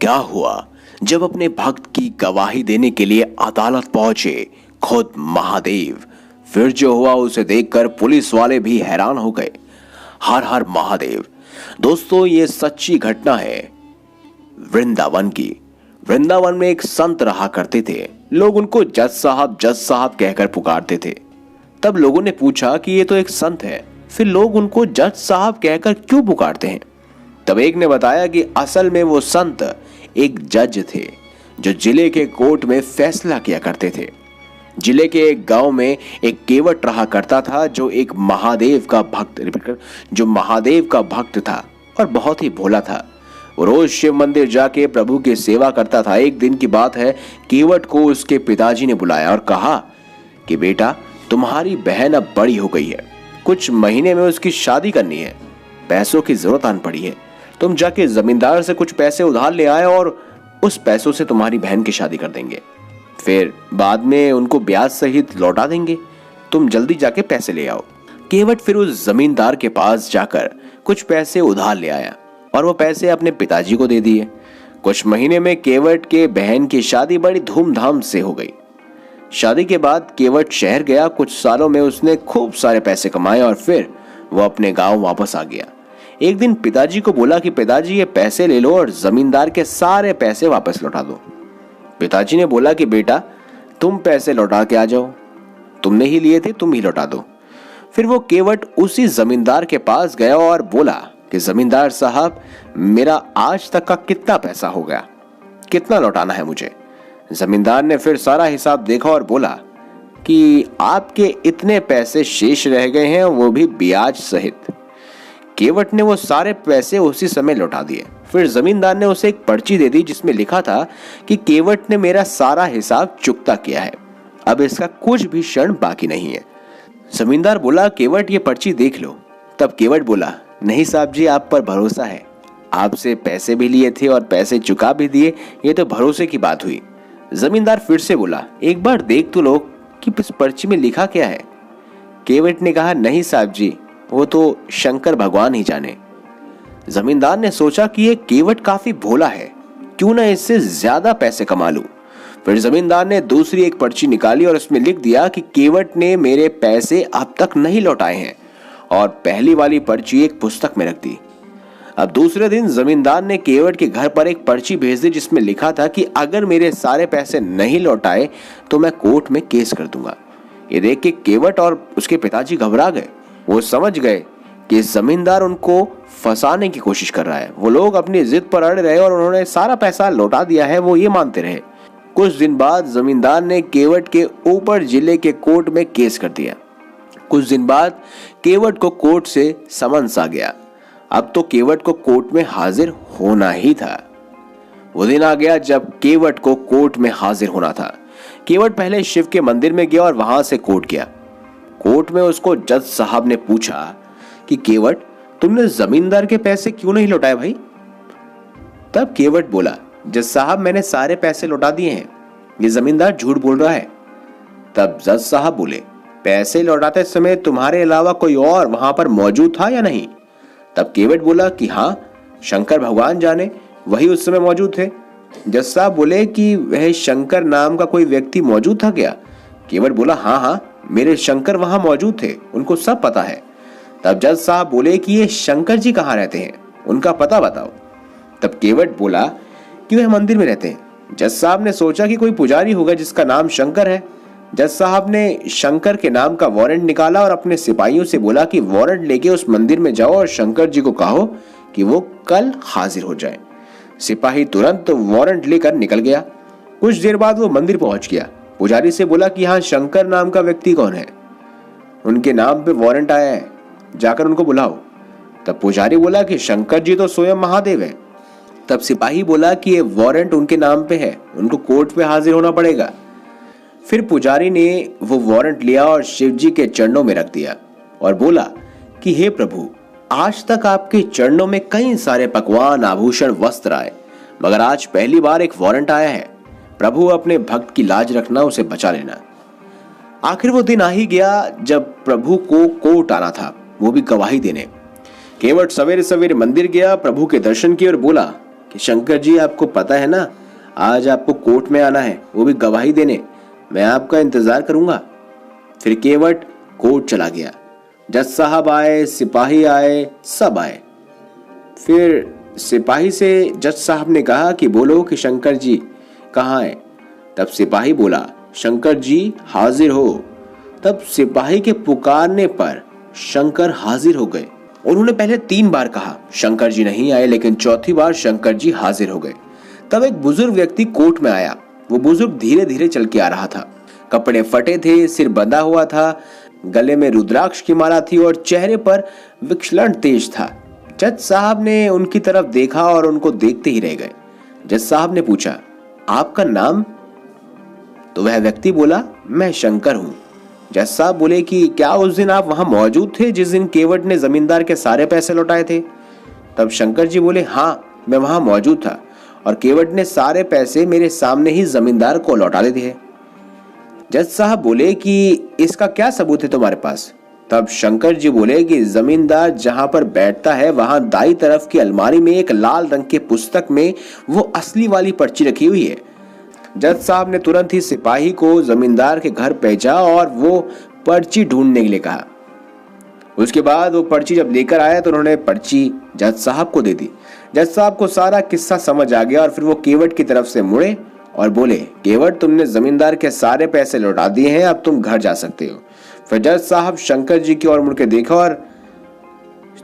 क्या हुआ जब अपने भक्त की गवाही देने के लिए अदालत पहुंचे खुद महादेव। फिर जो हुआ उसे देखकर पुलिस वाले भी हैरान हो गए। हर हर महादेव। दोस्तों, ये सच्ची घटना है वृंदावन की। वृंदावन में एक संत रहा करते थे। लोग उनको जज साहब कहकर पुकारते थे। तब लोगों ने पूछा कि ये तो एक संत है, फिर लोग उनको जज साहब कहकर क्यों पुकारते हैं? तब एक ने बताया कि असल में वो संत एक जज थे जो जिले के कोर्ट में फैसला किया करते थे। जिले के एक गांव में एक केवट रहा करता था जो महादेव का भक्त था और बहुत ही भोला था। वो रोज शिव मंदिर जाके प्रभु की सेवा करता था। एक दिन की बात है, केवट को उसके पिताजी ने बुलाया और कहा कि बेटा, तुम्हारी बहन अब बड़ी हो गई है, कुछ महीने में उसकी शादी करनी है, पैसों की जरूरत आन पड़ी है, तुम जाके जमींदार से कुछ पैसे उधार ले आए और उस पैसों से तुम्हारी बहन की शादी कर देंगे, फिर बाद में उनको ब्याज सहित लौटा देंगे, तुम जल्दी जाके पैसे ले आओ। केवट फिर उस जमींदार के पास जाकर कुछ पैसे उधार ले आया और वो पैसे अपने पिताजी को दे दिए। कुछ महीने में केवट के बहन की शादी बड़ी धूमधाम से हो गई। शादी के बाद केवट शहर गया। कुछ सालों में उसने खूब सारे पैसे कमाए और फिर वो अपने गांव वापस आ गया। एक दिन पिताजी को बोला कि पिताजी, ये पैसे ले लो और जमींदार के सारे पैसे वापस लौटा दो। पिताजी ने बोला कि बेटा, तुम पैसे लौटा के आ जाओ, तुमने ही लिए थे, तुम ही लौटा दो। फिर वो केवट उसी जमींदार के पास गया और बोला कि जमींदार साहब, मेरा आज तक का कितना पैसा हो गया, कितना लौटाना है मुझे? जमींदार ने फिर सारा हिसाब देखा और बोला कि आपके इतने पैसे शेष रह गए हैं, वो भी ब्याज सहित। केवट ने वो सारे पैसे उसी समय लौटा दिए। फिर जमींदार ने उसे एक पर्ची दे दी जिसमें लिखा था कि केवट ने मेरा सारा हिसाब चुकता किया है, अब इसका कुछ भी क्षण बाकी नहीं है। जमींदार बोला, केवट, ये पर्ची देख लो। तब केवट बोला, नहीं साहब जी, आप पर भरोसा है, आपसे पैसे भी लिए थे और पैसे चुका भी दिए, ये तो भरोसे की बात हुई। जमींदार फिर से बोला, एक बार देख तो लो कि इस पर्ची में लिखा क्या है। केवट ने कहा, नहीं साहब जी, वो तो शंकर भगवान ही जाने। जमींदार ने सोचा कि ये केवट काफी भोला है, क्यों ना इससे ज्यादा पैसे कमा लूं। फिर जमींदार ने दूसरी एक पर्ची निकाली और उसमें लिख दिया कि केवट ने मेरे पैसे अब तक नहीं लौटाए हैं, और पहली वाली पर्ची एक पुस्तक में रख दी। अब दूसरे दिन जमींदार ने केवट के घर पर एक पर्ची भेज दी जिसमें लिखा था कि अगर मेरे सारे पैसे नहीं लौटाए तो मैं कोर्ट में केस कर दूंगा। ये देख के केवट और उसके पिताजी घबरा गए। वो समझ गए कि जमींदार उनको फंसाने की कोशिश कर रहा है। वो लोग अपनी जिद पर अड़ रहे और उन्होंने सारा पैसा लौटा दिया है, वो ये मानते रहे। कुछ दिन बाद जमींदार ने केवट के ऊपर जिले के कोर्ट में केस कर दिया। कुछ दिन बाद केवट को कोर्ट से समन्स आ गया। अब तो केवट को कोर्ट में हाजिर होना ही था। वो दिन आ गया जब केवट को कोर्ट में हाजिर होना था। केवट पहले शिव के मंदिर में गया और वहां से कोर्ट गया। कोर्ट में उसको जज साहब ने पूछा कि केवट, तुमने जमींदार के पैसे क्यों नहीं लौटाए भाई? तब केवट बोला, जज साहब, मैंने सारे पैसे लौटा दिए हैं, ये जमींदार झूठ बोल रहा है। तब जज साहब बोले, पैसे लौटाते समय तुम्हारे अलावा कोई और वहां पर मौजूद था या नहीं? तब केवट बोला कि हाँ, शंकर भगवान जाने, वही उस समय मौजूद थे। जज साहब बोले कि वह शंकर नाम का कोई व्यक्ति मौजूद था क्या? केवट बोला, हाँ हाँ, मेरे शंकर वहां मौजूद थे, उनको सब पता है। तब जज साहब बोले कि ये शंकर जी कहाँ रहते हैं, उनका पता बताओ। तब केवट बोला कि वह मंदिर में रहते हैं। जज साहब ने सोचा कि कोई पुजारी होगा जिसका नाम शंकर है। जज साहब ने शंकर के नाम का वारंट निकाला और अपने सिपाहियों से बोला कि वारंट लेके उस मंदिर में जाओ और शंकर जी को कहो कि वो कल हाजिर हो जाए। सिपाही तुरंत वारंट लेकर निकल गया। कुछ देर बाद वो मंदिर पहुंच गया। पुजारी से बोला कि हाँ, शंकर नाम का व्यक्ति कौन है, उनके नाम पे वारंट आया है, जाकर उनको बुलाओ। तब पुजारी बोला कि शंकर जी तो स्वयं महादेव है। तब सिपाही बोला कि ये वारंट उनके नाम पे है, उनको कोर्ट पे हाजिर होना पड़ेगा। फिर पुजारी ने वो वारंट लिया और शिव जी के चरणों में रख दिया और बोला कि हे प्रभु, आज तक आपके चरणों में कई सारे पकवान, आभूषण, वस्त्र आए, मगर आज पहली बार एक वारंट आया है। प्रभु, अपने भक्त की लाज रखना, उसे बचा लेना। आखिर वो दिन आ ही गया जब प्रभु को कोर्ट आना था, वो भी गवाही देने। केवट सवेरे सवेरे मंदिर गया, प्रभु के दर्शन किए और बोला कि शंकर जी, आपको पता है ना, आज आपको कोर्ट में आना है, वो भी गवाही देने। मैं आपका इंतजार करूंगा। फिर केवट कोर्ट चला गया। जज साहब आए, सिपाही आए, सब आए। फिर सिपाही से जज साहब ने कहा कि बोलो कि शंकर जी कहाँ है। तब सिपाही बोला, शंकर जी हाजिर हो। तब सिपाही के पुकारने पर शंकर हाजिर हो गए। उन्होंने पहले 3 बार कहा, शंकर जी नहीं आए, लेकिन चौथी बार शंकर जी हाजिर हो गए। तब एक बुजुर्ग व्यक्ति कोर्ट में आया। वो बुजुर्ग धीरे धीरे चल के आ रहा था। कपड़े फटे थे, सिर बंधा हुआ था, गले में रुद्राक्ष की माला थी और चेहरे पर विक्षलन तेज था। जज साहब ने उनकी तरफ देखा और उनको देखते ही रह गए। जज साहब ने पूछा, आपका नाम? तो वह व्यक्ति बोला, मैं शंकर हूं। जज साहब बोले कि क्या उस दिन आप वहां मौजूद थे जिस दिन केवट ने जमींदार के सारे पैसे लौटाए थे? तब शंकर जी बोले, हाँ, मैं वहां मौजूद था और केवट ने सारे पैसे मेरे सामने ही जमींदार को लौटा दिए। जज साहब बोले कि इसका क्या सबूत है तुम्हारे पास? तब शंकर जी बोले कि जमींदार जहां पर बैठता है वहां दाई तरफ की अलमारी में एक लाल रंग के पुस्तक में वो असली वाली पर्ची रखी हुई है। जज साहब ने तुरंत ही सिपाही को जमींदार के घर भेजा और वो पर्ची ढूंढने के लिए कहा। उसके बाद वो पर्ची जब लेकर आया तो उन्होंने पर्ची जज साहब को दे दी। जज साहब को सारा किस्सा समझ आ गया और फिर वो केवट की तरफ से मुड़े और बोले, केवट, तुमने जमींदार के सारे पैसे लौटा दिए हैं, अब तुम घर जा सकते हो। फिर जज साहब शंकर जी की ओर मुड़ के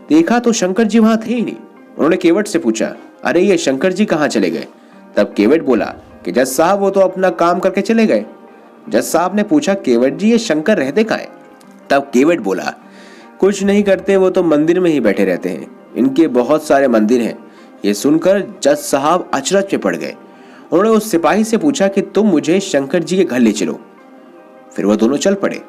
देखा तो शंकर जी वहां थे ही नहीं। उन्होंने केवट से पूछा, अरे ये शंकर जी कहाँ चले गए? तब केवट बोला कि जज साहब वो तो अपना काम करके चले गए। जज साहब ने पूछा, केवट जी ये शंकर रहते कहाँ हैं? तब केवट बोला, कुछ नहीं करते, वो तो मंदिर में ही बैठे रहते हैं, इनके बहुत सारे मंदिर हैं। ये सुनकर जज साहब अचरज में पड़ गए। उन्होंने उस सिपाही से पूछा कि तुम मुझे शंकर जी के घर ले चलो। फिर वो दोनों चल पड़े।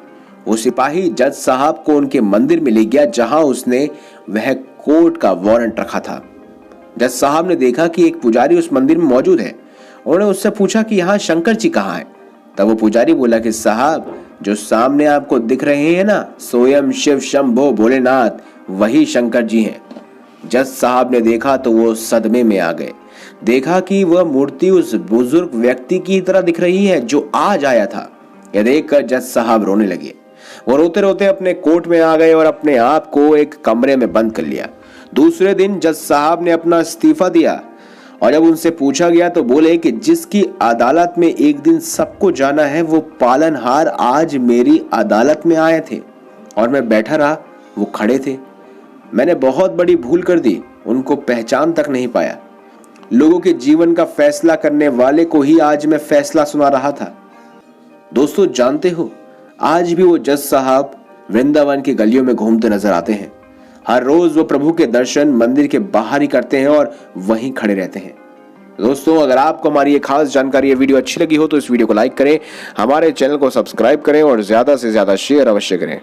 वो सिपाही जज साहब को उनके मंदिर में ले गया जहां उसने वह कोर्ट का वारंट रखा था। जज साहब ने देखा कि एक पुजारी उस मंदिर में मौजूद है। उन्होंने उससे पूछा कि यहाँ शंकर जी कहाँ हैं? तब वो पुजारी बोला कि साहब, जो सामने आपको दिख रहे हैं ना, स्वयं शिव शंभो भोलेनाथ, वही शंकर जी हैं। जज साहब ने देखा तो वो सदमे में आ गए। देखा कि वह मूर्ति उस बुजुर्ग व्यक्ति की तरह दिख रही है जो आज आया था। यह देखकर जज साहब रोने लगे। वो रोते रोते अपने कोर्ट में आ गए और अपने आप को एक कमरे में बंद कर लिया। दूसरे दिन जज साहब ने अपना इस्तीफा दिया और जब उनसे पूछा गया तो बोले कि जिसकी अदालत में एक दिन सबको जाना है, वो पालनहार आज मेरी अदालत में आए थे और मैं बैठा रहा, वो खड़े थे। मैंने बहुत बड़ी भूल कर दी, उनको पहचान तक नहीं पाया। लोगों के जीवन का फैसला करने वाले को ही आज मैं फैसला सुना रहा था। दोस्तों, जानते हो, आज भी वो जज साहब वृंदावन की गलियों में घूमते नजर आते हैं। हर रोज वो प्रभु के दर्शन मंदिर के बाहर ही करते हैं और वहीं खड़े रहते हैं। दोस्तों, अगर आपको हमारी ये खास जानकारी, ये वीडियो अच्छी लगी हो तो इस वीडियो को लाइक करें, हमारे चैनल को सब्सक्राइब करें और ज्यादा से ज्यादा शेयर अवश्य करें।